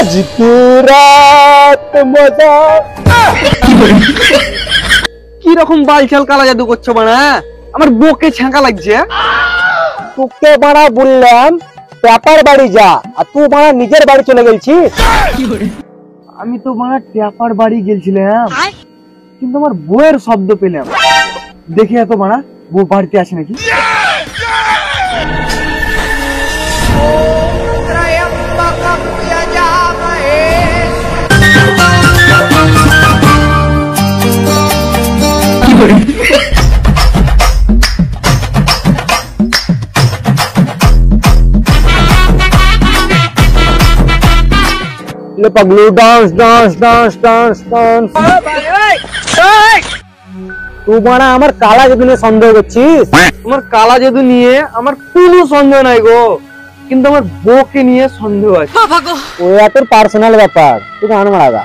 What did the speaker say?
আজ কি রাত মজা। কি রকম বালছাল কালা জাদু করছো বানা? আমার বউকে ছাঁকা লাগছে। তোকে বাড়া বললাম পেপার বাড়ি যা, আর তুই বাড়া নিজের বাড়ি চলে গেছিস। আমি তো বানা ট্যাপার বাড়ি গেছিলাম, কিন্তু আমার বউয়ের শব্দ পেলাম। দেখে এত বানা বউ বাড়িতে আছে নাকি। ले पगलू dance dance dance dance dance. তুই বাড়া আমার কালা জাদু নিয়ে সন্দেহ করছিস। তোমার কালা জাদু নিয়ে আমার কোনো সন্দেহ নাই গো, কিন্তু আমার বউকে নিয়ে সন্দেহ আছে। ওটা তোর পার্সোনাল ব্যাপার, তুই গান মারাগা।